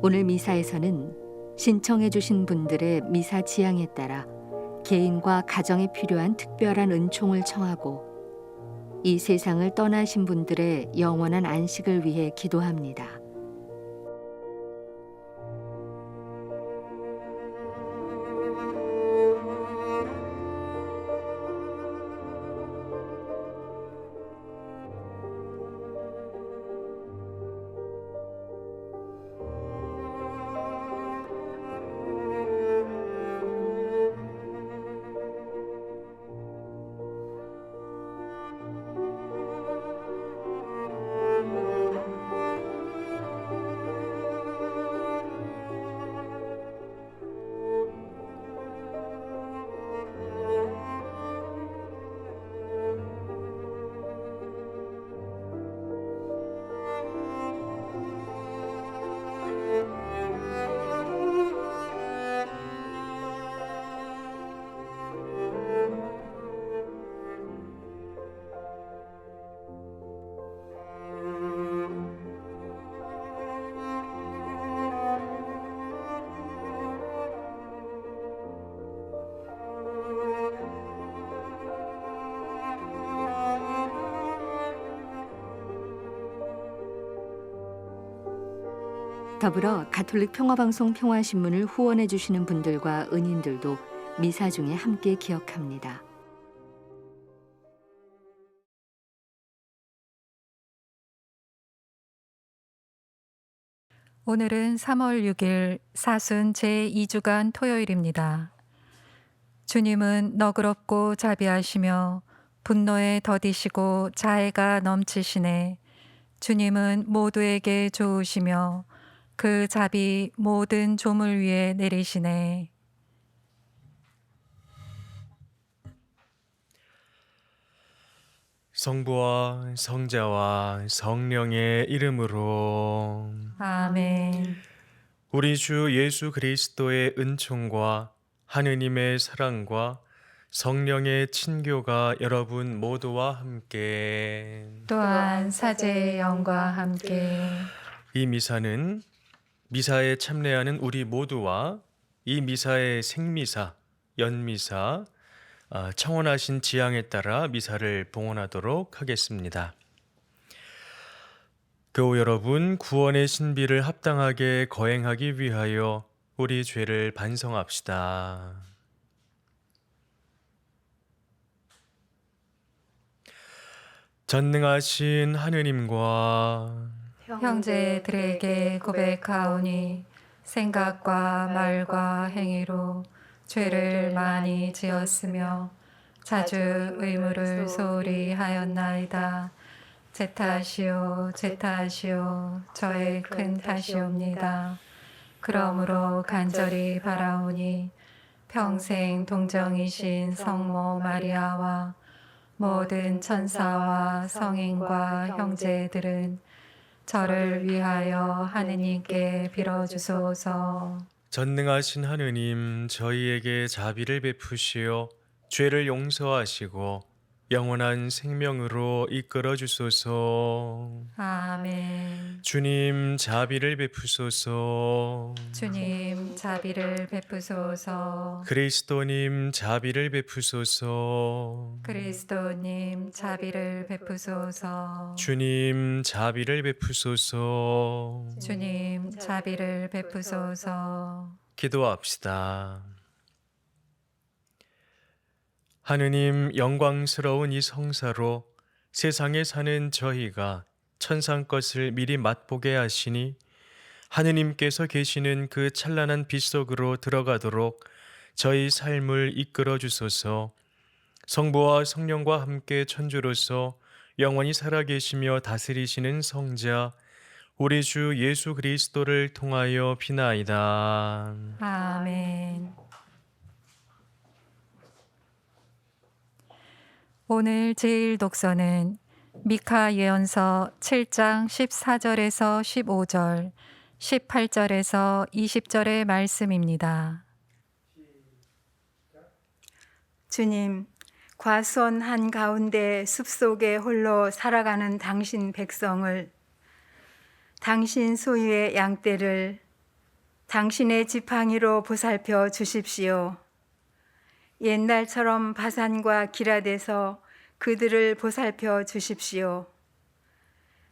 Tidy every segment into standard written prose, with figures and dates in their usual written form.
오늘 미사에서는 신청해 주신 분들의 미사 지향에 따라 개인과 가정에 필요한 특별한 은총을 청하고 이 세상을 떠나신 분들의 영원한 안식을 위해 기도합니다. 더불어 가톨릭 평화방송 평화신문을 후원해 주시는 분들과 은인들도 미사 중에 함께 기억합니다. 오늘은 3월 6일 사순 제2주간 토요일입니다. 주님은 너그럽고 자비하시며 분노에 더디시고 자애가 넘치시네. 주님은 모두에게 좋으시며 그 자비 모든 조물 위에 내리시네. 성부와 성자와 성령의 이름으로 아멘. 우리 주 예수 그리스도의 은총과 하느님의 사랑과 성령의 친교가 여러분 모두와 함께. 또한 사제의 영과 함께 이 미사는 미사에 참례하는 우리 모두와 이 미사의 생미사, 연미사, 청원하신 지향에 따라 미사를 봉헌하도록 하겠습니다. 교우 여러분, 구원의 신비를 합당하게 거행하기 위하여 우리 죄를 반성합시다. 전능하신 하느님과 형제들에게 고백하오니 생각과 말과 행위로 죄를 많이 지었으며 자주 의무를 소홀히 하였나이다. 제 탓이요 제 탓이요 저의 큰 탓이옵니다. 그러므로 간절히 바라오니 평생 동정이신 성모 마리아와 모든 천사와 성인과 형제들은 저를 위하여 하느님께 빌어주소서. 전능하신 하느님, 저희에게 자비를 베푸시어 죄를 용서하시고 영원한 생명으로 이끌어 주소서. 아멘. 주님, 자비를 베푸소서. 주님 자비를 베푸소서. 그리스도님, 자비를 베푸소서. 그리스도님 자비를 베푸소서. 주님, 자비를 베푸소서. 주님 자비를 베푸소서. 기도합시다. 하느님, 영광스러운 이 성사로 세상에 사는 저희가 천상 것을 미리 맛보게 하시니 하느님께서 계시는 그 찬란한 빛 속으로 들어가도록 저희 삶을 이끌어 주소서. 성부와 성령과 함께 천주로서 영원히 살아계시며 다스리시는 성자 우리 주 예수 그리스도를 통하여 비나이다. 아멘. 오늘 제일 독서는 미카 예언서 7장 14절에서 15절, 18절에서 20절의 말씀입니다. 주님, 과수원 한가운데 숲속에 홀로 살아가는 당신 백성을, 당신 소유의 양떼를 당신의 지팡이로 보살펴 주십시오. 옛날처럼 바산과 기럇에서 그들을 보살펴 주십시오.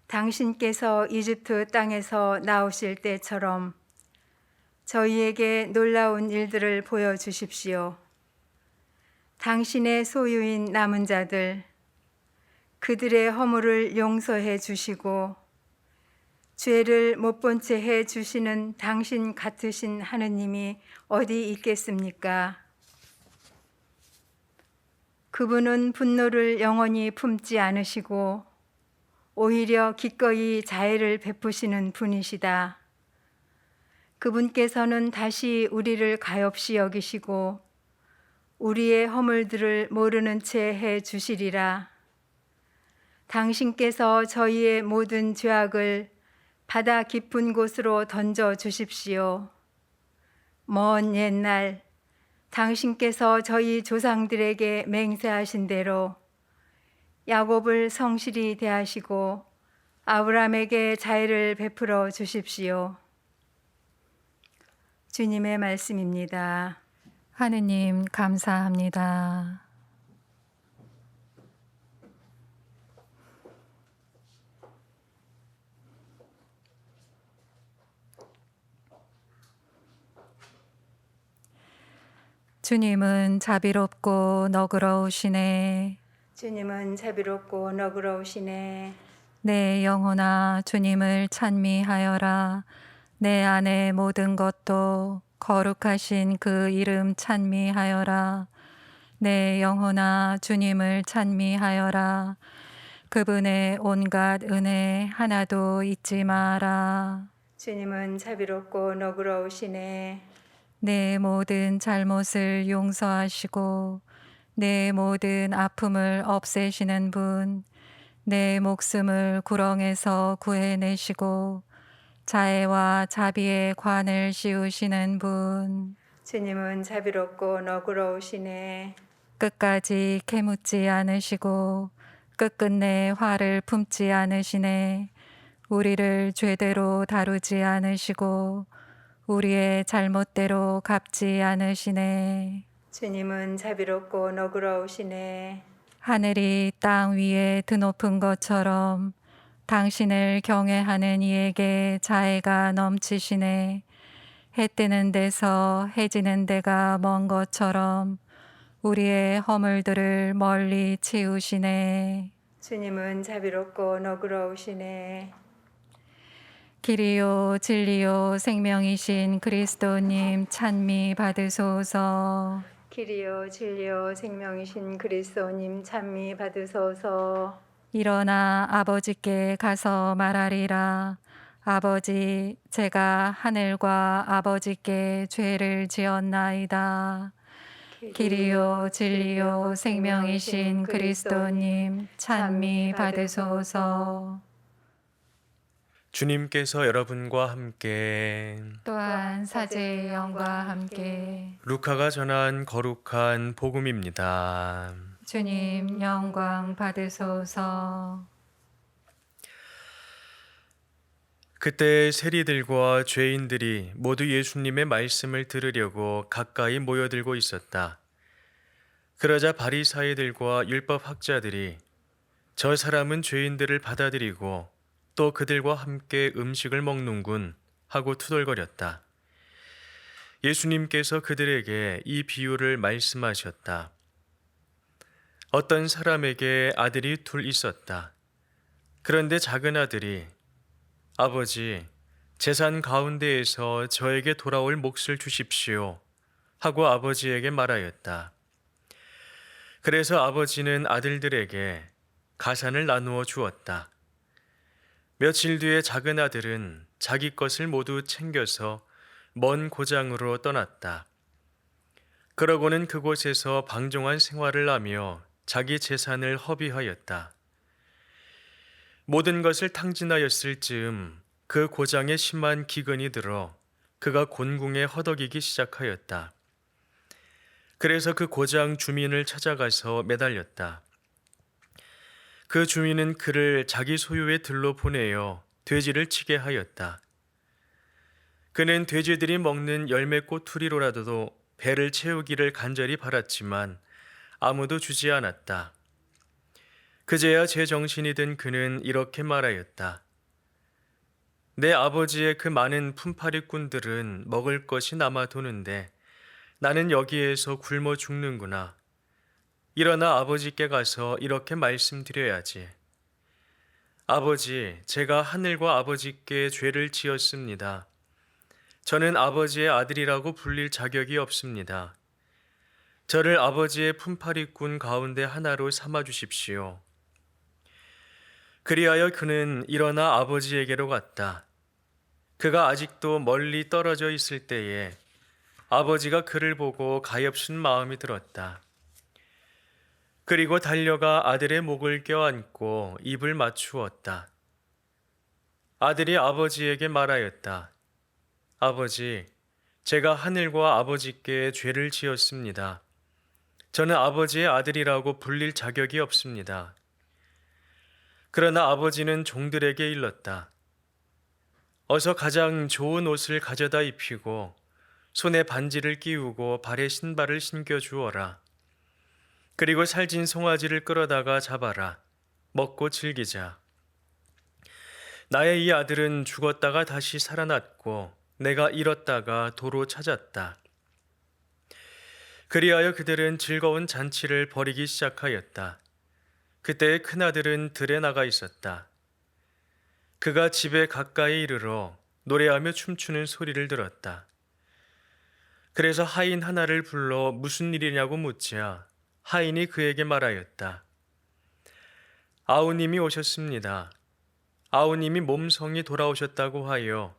당신께서 이집트 땅에서 나오실 때처럼 저희에게 놀라운 일들을 보여주십시오. 당신의 소유인 남은 자들, 그들의 허물을 용서해 주시고 죄를 못 본 채 해 주시는 당신 같으신 하느님이 어디 있겠습니까? 그분은 분노를 영원히 품지 않으시고 오히려 기꺼이 자애를 베푸시는 분이시다. 그분께서는 다시 우리를 가엾이 여기시고 우리의 허물들을 모르는 채 해 주시리라. 당신께서 저희의 모든 죄악을 바다 깊은 곳으로 던져 주십시오. 먼 옛날 당신께서 저희 조상들에게 맹세하신 대로 야곱을 성실히 대하시고 아브라함에게 자애를 베풀어 주십시오. 주님의 말씀입니다. 하느님 감사합니다. 주님은 자비롭고 너그러우시네. 주님은 자비롭고 너그러우시네. 내 영혼아 주님을 찬미하여라. 내 안의 모든 것도 거룩하신 그 이름 찬미하여라. 내 영혼아 주님을 찬미하여라. 그분의 온갖 은혜 하나도 잊지 마라. 주님은 자비롭고 너그러우시네. 내 모든 잘못을 용서하시고 내 모든 아픔을 없애시는 분, 내 목숨을 구렁에서 구해내시고 자애와 자비의 관을 씌우시는 분, 주님은 자비롭고 너그러우시네. 끝까지 캐묻지 않으시고 끝끝내 화를 품지 않으시네. 우리를 죄대로 다루지 않으시고 우리의 잘못대로 갚지 않으시네. 주님은 자비롭고 너그러우시네. 하늘이 땅 위에 드높은 것처럼 당신을 경외하는 이에게 자애가 넘치시네. 해 뜨는 데서 해 지는 데가 먼 것처럼 우리의 허물들을 멀리 치우시네. 주님은 자비롭고 너그러우시네. 길이요 진리요 생명이신 그리스도님 찬미 받으소서. 길이요 진리요 생명이신 그리스도님 찬미 받으소서. 일어나 아버지께 가서 말하리라. 아버지, 제가 하늘과 아버지께 죄를 지었나이다. 길이요 진리요 생명이신 그리스도님 찬미 받으소서. 주님께서 여러분과 함께 또한 사제의 영과 함께 루카가 전한 거룩한 복음입니다. 주님 영광 받으소서. 그때 세리들과 죄인들이 모두 예수님의 말씀을 들으려고 가까이 모여들고 있었다. 그러자 바리사이들과 율법 학자들이 저 사람은 죄인들을 받아들이고 또 그들과 함께 음식을 먹는군 하고 투덜거렸다. 예수님께서 그들에게 이 비유를 말씀하셨다. 어떤 사람에게 아들이 둘 있었다. 그런데 작은 아들이 아버지, 재산 가운데에서 저에게 돌아올 몫을 주십시오 하고 아버지에게 말하였다. 그래서 아버지는 아들들에게 가산을 나누어 주었다. 며칠 뒤에 작은 아들은 자기 것을 모두 챙겨서 먼 고장으로 떠났다. 그러고는 그곳에서 방종한 생활을 하며 자기 재산을 허비하였다. 모든 것을 탕진하였을 즈음 그 고장에 심한 기근이 들어 그가 곤궁에 허덕이기 시작하였다. 그래서 그 고장 주민을 찾아가서 매달렸다. 그 주민은 그를 자기 소유의 들로 보내어 돼지를 치게 하였다. 그는 돼지들이 먹는 열매 꼬투리로라도 배를 채우기를 간절히 바랐지만 아무도 주지 않았다. 그제야 제정신이 든 그는 이렇게 말하였다. 내 아버지의 그 많은 품팔이꾼들은 먹을 것이 남아도는데 나는 여기에서 굶어 죽는구나. 일어나 아버지께 가서 이렇게 말씀드려야지. 아버지, 제가 하늘과 아버지께 죄를 지었습니다. 저는 아버지의 아들이라고 불릴 자격이 없습니다. 저를 아버지의 품팔이꾼 가운데 하나로 삼아 주십시오. 그리하여 그는 일어나 아버지에게로 갔다. 그가 아직도 멀리 떨어져 있을 때에 아버지가 그를 보고 가엾은 마음이 들었다. 그리고 달려가 아들의 목을 껴안고 입을 맞추었다. 아들이 아버지에게 말하였다. 아버지, 제가 하늘과 아버지께 죄를 지었습니다. 저는 아버지의 아들이라고 불릴 자격이 없습니다. 그러나 아버지는 종들에게 일렀다. 어서 가장 좋은 옷을 가져다 입히고 손에 반지를 끼우고 발에 신발을 신겨 주어라. 그리고 살진 송아지를 끌어다가 잡아라. 먹고 즐기자. 나의 이 아들은 죽었다가 다시 살아났고 내가 잃었다가 도로 찾았다. 그리하여 그들은 즐거운 잔치를 벌이기 시작하였다. 그때 큰아들은 들에 나가 있었다. 그가 집에 가까이 이르러 노래하며 춤추는 소리를 들었다. 그래서 하인 하나를 불러 무슨 일이냐고 묻자 하인이 그에게 말하였다. 아우님이 오셨습니다. 아우님이 몸성이 돌아오셨다고 하여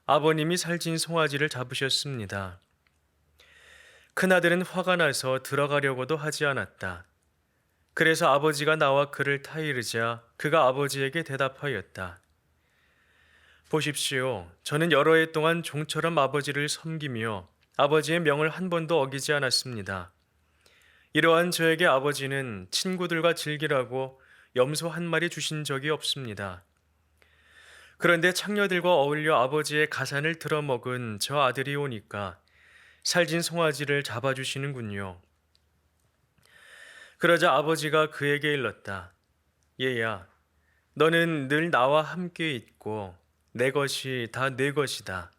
아버님이 살찐 송아지를 잡으셨습니다. 큰아들은 화가 나서 들어가려고도 하지 않았다. 그래서 아버지가 나와 그를 타이르자 그가 아버지에게 대답하였다. 보십시오. 저는 여러 해 동안 종처럼 아버지를 섬기며 아버지의 명을 한 번도 어기지 않았습니다. 이러한 저에게 아버지는 친구들과 즐기라고 염소 한 마리 주신 적이 없습니다. 그런데 창녀들과 어울려 아버지의 가산을 들어먹은 저 아들이 오니까 살진 송아지를 잡아주시는군요. 그러자 아버지가 그에게 일렀다. 얘야, 너는 늘 나와 함께 있고 내 것이 다 내 것이다.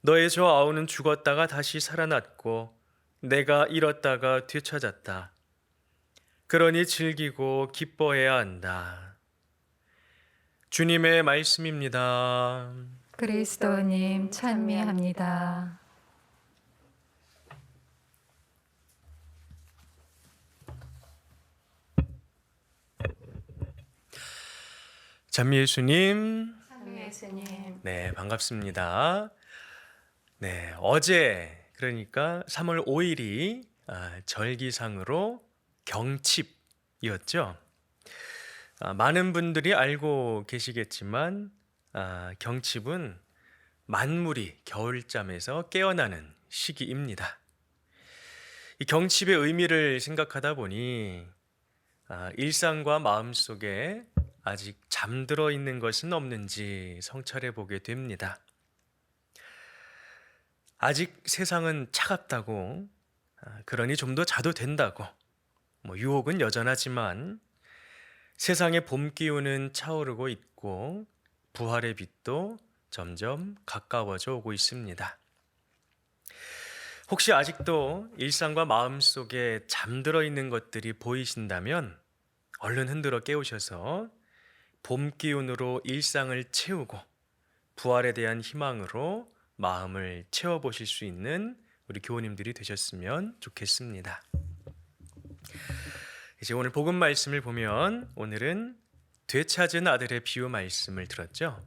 너의 저 아우는 죽었다가 다시 살아났고 내가 잃었다가 되찾았다. 그러니 즐기고 기뻐해야 한다. 주님의 말씀입니다. 그리스도님 찬미합니다. 찬미 예수님. 예수님. 네, 반갑습니다. 네, 어제 그러니까 3월 5일이 절기상으로 경칩이었죠. 많은 분들이 알고 계시겠지만 경칩은 만물이 겨울잠에서 깨어나는 시기입니다. 이 경칩의 의미를 생각하다 보니 일상과 마음속에 아직 잠들어 있는 것은 없는지 성찰해 보게 됩니다. 아직 세상은 차갑다고, 그러니 좀 더 자도 된다고, 유혹은 여전하지만 세상의 봄 기운은 차오르고 있고 부활의 빛도 점점 가까워져 오고 있습니다. 혹시 아직도 일상과 마음 속에 잠들어 있는 것들이 보이신다면 얼른 흔들어 깨우셔서 봄 기운으로 일상을 채우고 부활에 대한 희망으로 마음을 채워보실 수 있는 우리 교우님들이 되셨으면 좋겠습니다. 이제 오늘 복음 말씀을 보면 오늘은 되찾은 아들의 비유 말씀을 들었죠.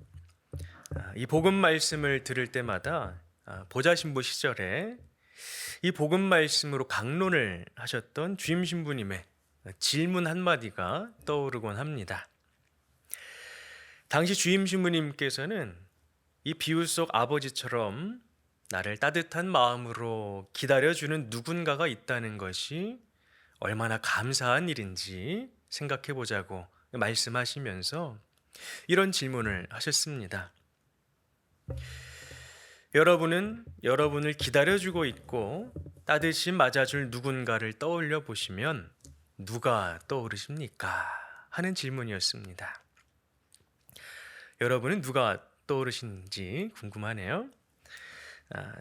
이 복음 말씀을 들을 때마다 보좌신부 시절에 이 복음 말씀으로 강론을 하셨던 주임 신부님의 질문 한마디가 떠오르곤 합니다. 당시 주임 신부님께서는 이 비유 속 아버지처럼 나를 따뜻한 마음으로 기다려주는 누군가가 있다는 것이 얼마나 감사한 일인지 생각해 보자고 말씀하시면서 이런 질문을 하셨습니다. 여러분은 여러분을 기다려주고 있고 따뜻이 맞아줄 누군가를 떠올려 보시면 누가 떠오르십니까? 하는 질문이었습니다. 여러분은 누가 떠오르시는지 궁금하네요.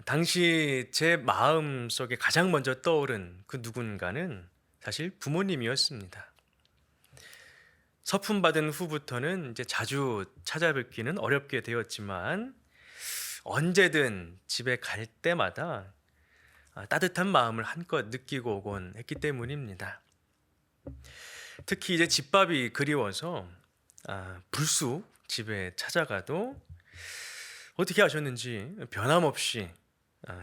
당시 제 마음 속에 가장 먼저 떠오른 그 누군가는 사실 부모님이었습니다. 서품 받은 후부터는 이제 자주 찾아뵙기는 어렵게 되었지만 언제든 집에 갈 때마다 따뜻한 마음을 한껏 느끼고 오곤 했기 때문입니다. 특히 이제 집밥이 그리워서 불쑥 집에 찾아가도 어떻게 하셨는지 변함없이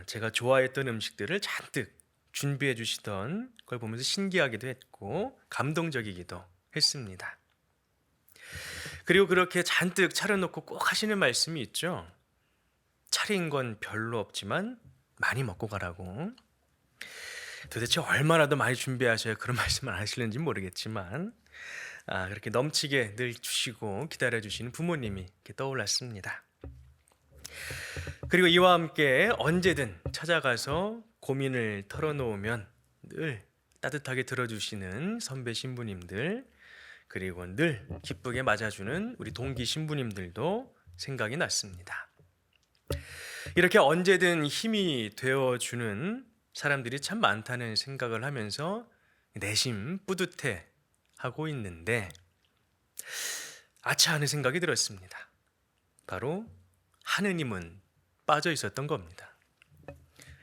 제가 좋아했던 음식들을 잔뜩 준비해 주시던 걸 보면서 신기하기도 했고 감동적이기도 했습니다. 그리고 그렇게 잔뜩 차려놓고 꼭 하시는 말씀이 있죠. 차린 건 별로 없지만 많이 먹고 가라고. 도대체 얼마나 더 많이 준비하셔야 그런 말씀을 안 하시는지 모르겠지만 그렇게 넘치게 늘 주시고 기다려주시는 부모님이 이렇게 떠올랐습니다. 그리고 이와 함께 언제든 찾아가서 고민을 털어놓으면 늘 따뜻하게 들어주시는 선배 신부님들, 그리고 늘 기쁘게 맞아주는 우리 동기 신부님들도 생각이 났습니다. 이렇게 언제든 힘이 되어주는 사람들이 참 많다는 생각을 하면서 내심 뿌듯해 하고 있는데 아차 하는 생각이 들었습니다. 바로 하느님은 빠져 있었던 겁니다.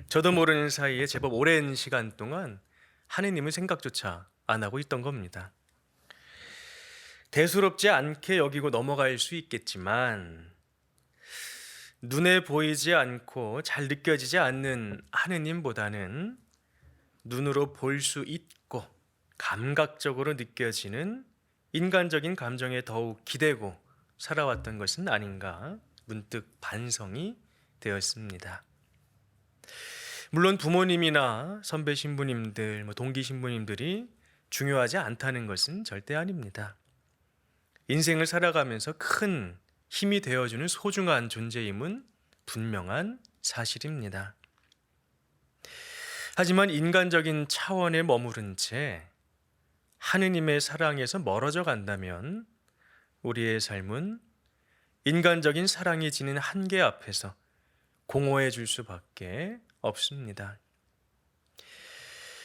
저도 모르는 사이에 제법 오랜 시간 동안 하느님을 생각조차 안 하고 있던 겁니다. 대수롭지 않게 여기고 넘어갈 수 있겠지만 눈에 보이지 않고 잘 느껴지지 않는 하느님보다는 눈으로 볼 수 있고 감각적으로 느껴지는 인간적인 감정에 더욱 기대고 살아왔던 것은 아닌가 문득 반성이 되었습니다. 물론 부모님이나 선배 신부님들, 동기 신부님들이 중요하지 않다는 것은 절대 아닙니다. 인생을 살아가면서 큰 힘이 되어주는 소중한 존재임은 분명한 사실입니다. 하지만 인간적인 차원에 머무른 채 하느님의 사랑에서 멀어져 간다면 우리의 삶은 인간적인 사랑이 지닌 한계 앞에서 공허해질 수밖에 없습니다.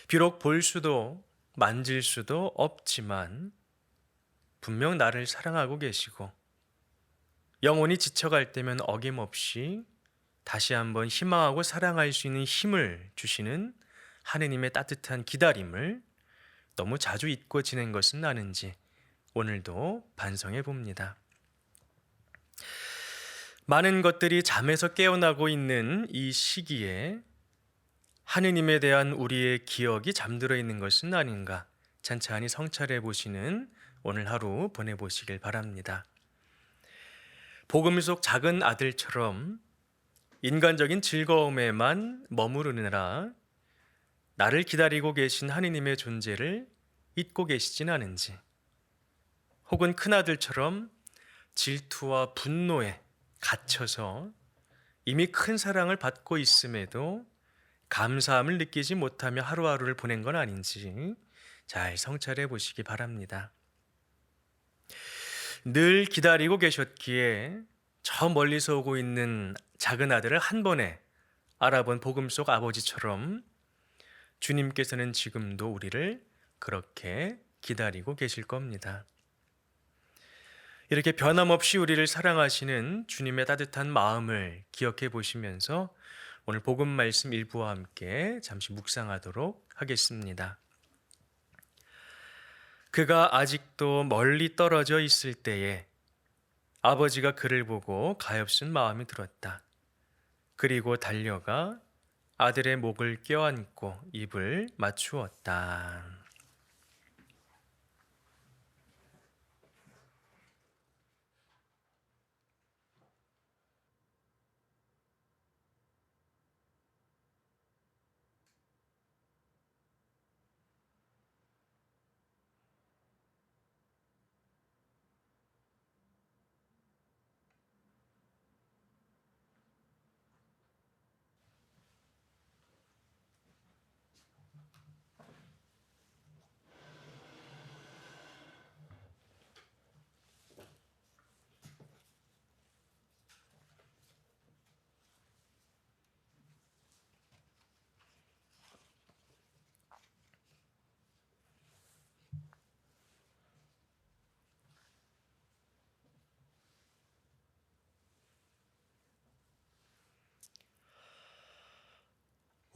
비록 볼 수도 만질 수도 없지만 분명 나를 사랑하고 계시고 영혼이 지쳐갈 때면 어김없이 다시 한번 희망하고 사랑할 수 있는 힘을 주시는 하느님의 따뜻한 기다림을 너무 자주 잊고 지낸 것은 아닌지 오늘도 반성해 봅니다. 많은 것들이 잠에서 깨어나고 있는 이 시기에 하느님에 대한 우리의 기억이 잠들어 있는 것은 아닌가 찬찬히 성찰해 보시는 오늘 하루 보내보시길 바랍니다. 복음 속 작은 아들처럼 인간적인 즐거움에만 머무르느라 나를 기다리고 계신 하느님의 존재를 잊고 계시진 않은지, 혹은 큰아들처럼 질투와 분노에 갇혀서 이미 큰 사랑을 받고 있음에도 감사함을 느끼지 못하며 하루하루를 보낸 건 아닌지 잘 성찰해 보시기 바랍니다. 늘 기다리고 계셨기에 저 멀리서 오고 있는 작은 아들을 한 번에 알아본 복음 속 아버지처럼 주님께서는 지금도 우리를 그렇게 기다리고 계실 겁니다. 이렇게 변함없이 우리를 사랑하시는 주님의 따뜻한 마음을 기억해 보시면서 오늘 복음 말씀 일부와 함께 잠시 묵상하도록 하겠습니다. 그가 아직도 멀리 떨어져 있을 때에 아버지가 그를 보고 가엾은 마음이 들었다. 그리고 달려가 아들의 목을 껴안고 입을 맞추었다.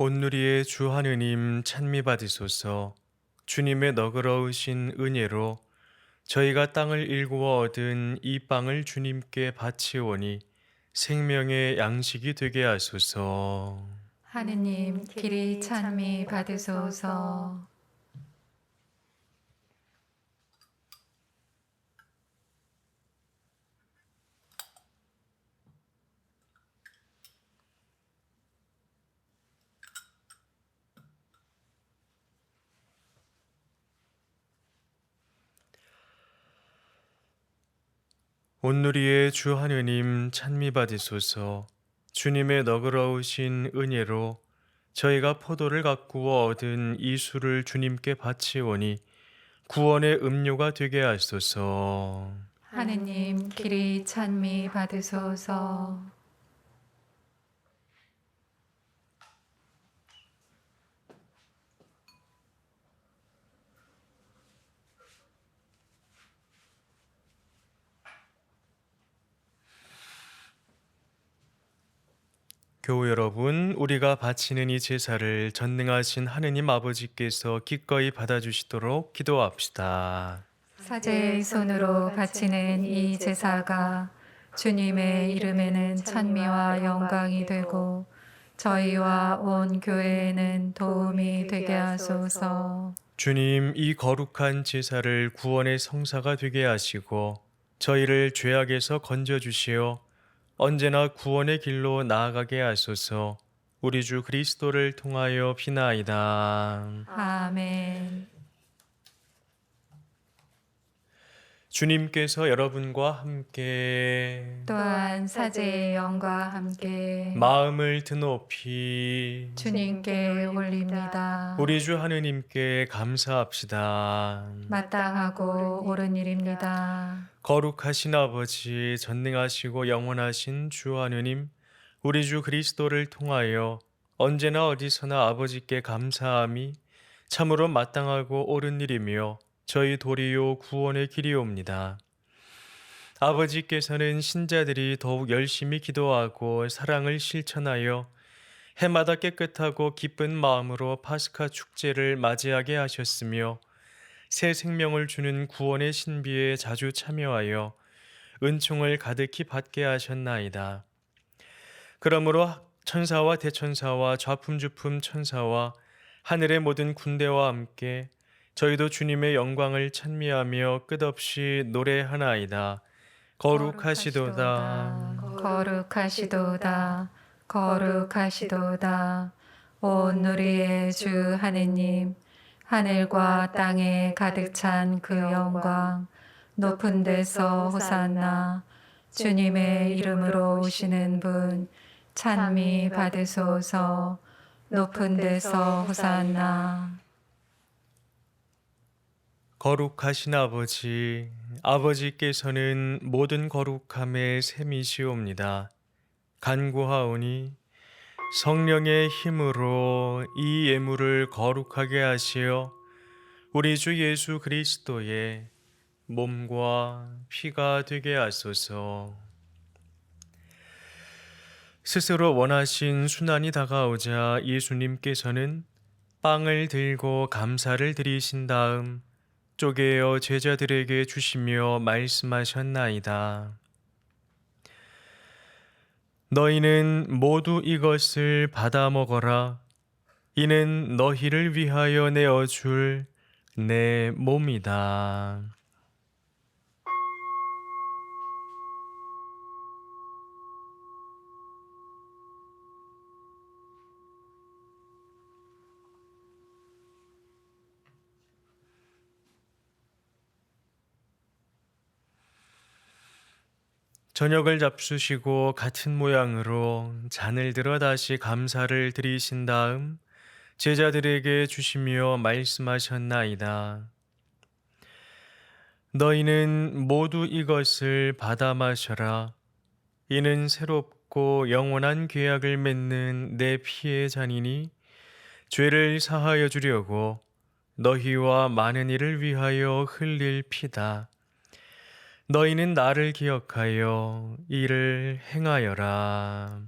온누리의 주 하느님 찬미 받으소서. 주님의 너그러우신 은혜로 저희가 땅을 일구어 얻은 이 빵을 주님께 바치오니 생명의 양식이 되게 하소서. 하느님 길이 찬미 받으소서. 온누리의 주 하느님 찬미 받으소서. 주님의 너그러우신 은혜로 저희가 포도를 가꾸어 얻은 이 술을 주님께 바치오니 구원의 음료가 되게 하소서. 하느님 길이 찬미 받으소서. 교우 여러분, 우리가 바치는 이 제사를 전능하신 하느님 아버지께서 기꺼이 받아주시도록 기도합시다. 사제의 손으로 바치는 이 제사가 주님의 이름에는 찬미와 영광이 되고 저희와 온 교회에는 도움이 되게 하소서. 주님, 이 거룩한 제사를 구원의 성사가 되게 하시고 저희를 죄악에서 건져주시어 언제나 구원의 길로 나아가게 하소서. 우리 주 그리스도를 통하여 비나이다. 아멘. 주님께서 여러분과 함께 또한 사제의 영과 함께 마음을 드높이 주님께 올립니다. 우리 주 하느님께 감사합시다. 마땅하고 옳은 일입니다. 거룩하신 아버지, 전능하시고 영원하신 주 하느님, 우리 주 그리스도를 통하여 언제나 어디서나 아버지께 감사함이 참으로 마땅하고 옳은 일이며 저희 도리요 구원의 길이옵니다. 아버지께서는 신자들이 더욱 열심히 기도하고 사랑을 실천하여 해마다 깨끗하고 기쁜 마음으로 파스카 축제를 맞이하게 하셨으며 새 생명을 주는 구원의 신비에 자주 참여하여 은총을 가득히 받게 하셨나이다. 그러므로 천사와 대천사와 좌품주품 천사와 하늘의 모든 군대와 함께 저희도 주님의 영광을 찬미하며 끝없이 노래하나이다. 거룩하시도다. 거룩하시도다. 거룩하시도다. 온 누리의 주 하느님, 하늘과 땅에 가득 찬 그 영광, 높은 데서 호산나, 주님의 이름으로 오시는 분, 찬미 받으소서. 높은 데서 호산나. 거룩하신 아버지, 아버지께서는 모든 거룩함의 셈이시옵니다. 간구하오니 성령의 힘으로 이 예물을 거룩하게 하시어 우리 주 예수 그리스도의 몸과 피가 되게 하소서. 스스로 원하신 순환이 다가오자 예수님께서는 빵을 들고 감사를 드리신 다음 쪼개어 제자들에게 주시며 말씀하셨나이다. 너희는 모두 이것을 받아 먹어라. 이는 너희를 위하여 내어줄 내 몸이다. 저녁을 잡수시고 같은 모양으로 잔을 들어 다시 감사를 드리신 다음 제자들에게 주시며 말씀하셨나이다. 너희는 모두 이것을 받아 마셔라. 이는 새롭고 영원한 계약을 맺는 내 피의 잔이니 죄를 사하여 주려고 너희와 많은 이를 위하여 흘릴 피다. 너희는 나를 기억하여 이를 행하여라.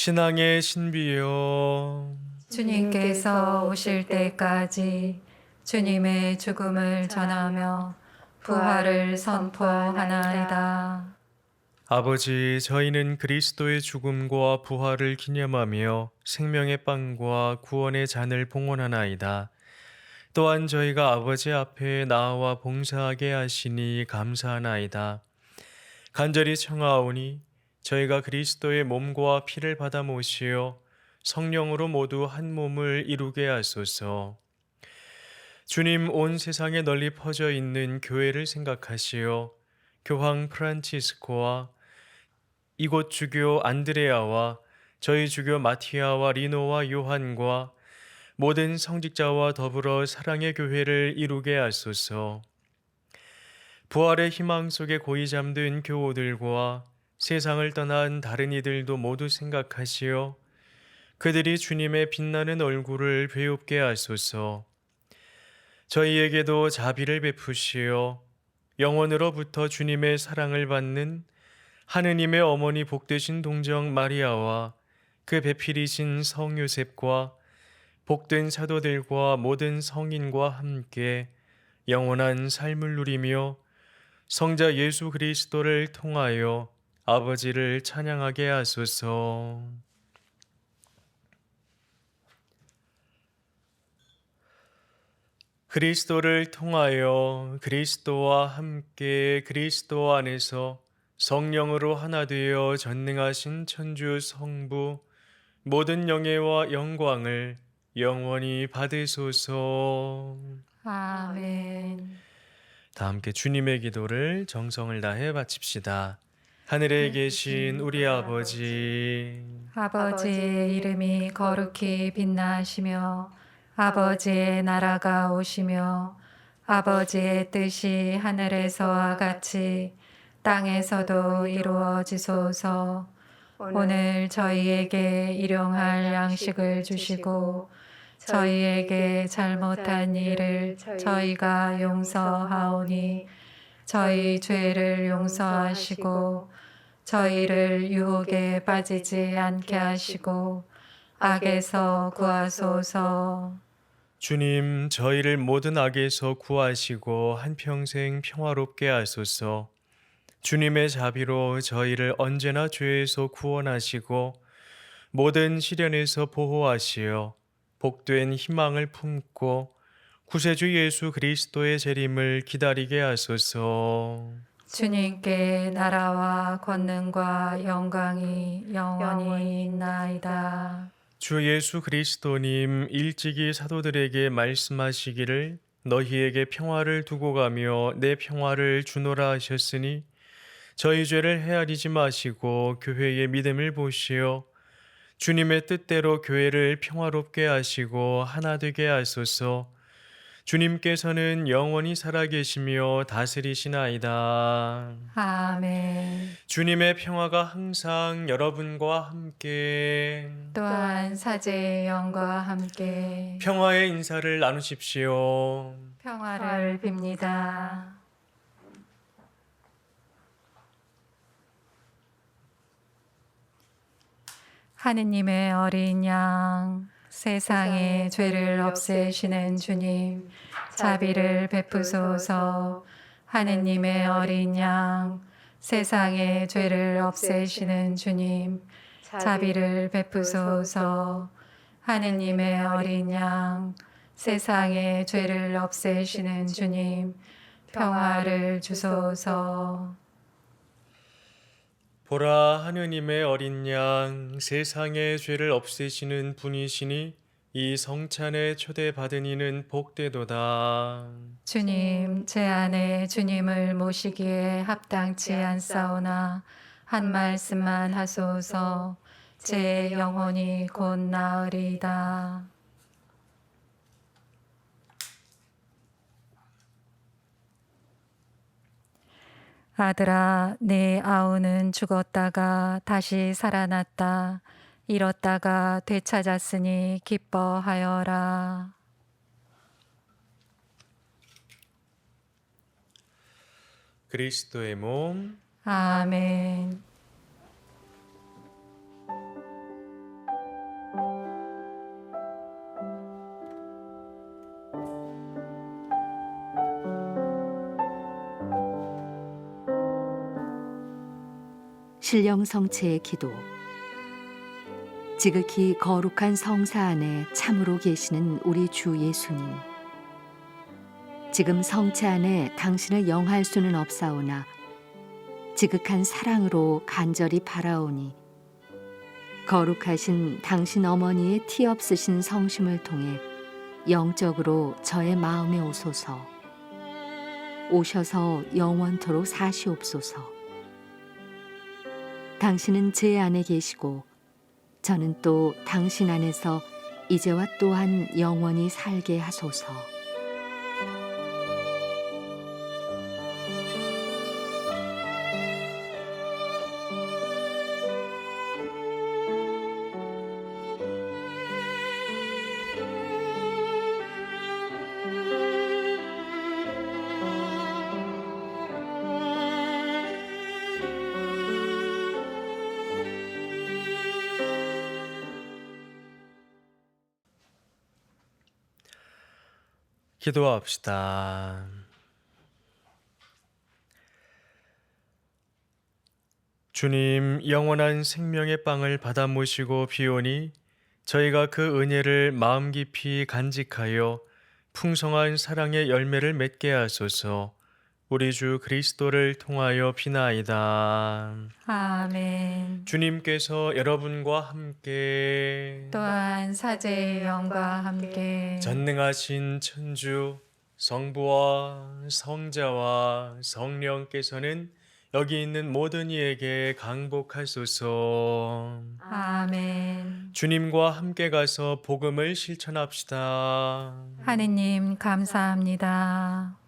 신앙의 신비여 주님께서 오실 때까지 주님의 죽음을 전하며 부활을 선포하나이다. 아버지, 저희는 그리스도의 죽음과 부활을 기념하며 생명의 빵과 구원의 잔을 봉헌하나이다. 또한 저희가 아버지 앞에 나와 봉사하게 하시니 감사하나이다. 간절히 청하오니 저희가 그리스도의 몸과 피를 받아 모시어 성령으로 모두 한 몸을 이루게 하소서. 주님, 온 세상에 널리 퍼져 있는 교회를 생각하시어 교황 프란치스코와 이곳 주교 안드레아와 저희 주교 마티아와 리노와 요한과 모든 성직자와 더불어 사랑의 교회를 이루게 하소서. 부활의 희망 속에 고이 잠든 교우들과 세상을 떠난 다른 이들도 모두 생각하시어 그들이 주님의 빛나는 얼굴을 배웁게 하소서. 저희에게도 자비를 베푸시어 영원으로부터 주님의 사랑을 받는 하느님의 어머니 복되신 동정 마리아와 그 배필이신 성 요셉과 복된 사도들과 모든 성인과 함께 영원한 삶을 누리며 성자 예수 그리스도를 통하여 아버지를 찬양하게 하소서. 그리스도를 통하여 그리스도와 함께 그리스도 안에서 성령으로 하나 되어 전능하신 천주 성부 모든 영예와 영광을 영원히 받으소서. 아멘. 다 함께 주님의 기도를 정성을 다해 바칩시다. 하늘에 계신 우리 아버지, 아버지의 이름이 거룩히 빛나시며 아버지의 나라가 오시며 아버지의 뜻이 하늘에서와 같이 땅에서도 이루어지소서. 오늘 저희에게 일용할 양식을 주시고 저희에게 잘못한 일을 저희가 용서하오니 저희 죄를 용서하시고 저희를 유혹에 빠지지 않게 하시고 악에서 구하소서. 주님, 저희를 모든 악에서 구하시고 한평생 평화롭게 하소서. 주님의 자비로 저희를 언제나 죄에서 구원하시고 모든 시련에서 보호하시어 복된 희망을 품고 구세주 예수 그리스도의 재림을 기다리게 하소서. 주님께 나라와 권능과 영광이 영원히 있나이다. 주 예수 그리스도님, 일찍이 사도들에게 말씀하시기를 너희에게 평화를 두고 가며 내 평화를 주노라 하셨으니 저희 죄를 헤아리지 마시고 교회의 믿음을 보시어 주님의 뜻대로 교회를 평화롭게 하시고 하나 되게 하소서. 주님께서는 영원히 살아계시며 다스리시나이다. 아멘. 주님의 평화가 항상 여러분과 함께 또한 사제의 영과 함께 평화의 인사를 나누십시오. 평화를 빕니다. 하느님의 어린 양, 세상의 죄를 없애시는 주님, 자비를 베푸소서. 하느님의 어린 양, 세상의 죄를 없애시는 주님, 자비를 베푸소서. 하느님의 어린 양, 세상의 죄를 없애시는 주님, 평화를 주소서. 보라, 하느님의 어린 양, 세상의 죄를 없애시는 분이시니 이 성찬에 초대받은 이는 복되도다. 주님, 제 안에 주님을 모시기에 합당치 않사오나 한 말씀만 하소서. 제 영혼이 곧 나으리이다. 아들아, 내 아우는 죽었다가 다시 살아났다. 잃었다가 되찾았으니 기뻐하여라. 그리스도의 몸, 아멘. 신령성체의 기도. 지극히 거룩한 성사 안에 참으로 계시는 우리 주 예수님. 지금 성체 안에 당신을 영할 수는 없사오나 지극한 사랑으로 간절히 바라오니 거룩하신 당신 어머니의 티 없으신 성심을 통해 영적으로 저의 마음에 오소서. 오셔서 영원토록 사시옵소서. 당신은 제 안에 계시고 저는 또 당신 안에서 이제와 또한 영원히 살게 하소서. 기도합시다. 주님, 영원한 생명의 빵을 받아 모시고 비오니 저희가 그 은혜를 마음 깊이 간직하여 풍성한 사랑의 열매를 맺게 하소서. 우리 주 그리스도를 통하여 비나이다. 아멘. 주님께서 여러분과 함께 또한 사제의 영과 함께 전능하신 천주 성부와 성자와 성령께서는 여기 있는 모든 이에게 강복하소서. 아멘. 주님과 함께 가서 복음을 실천합시다. 하느님 감사합니다.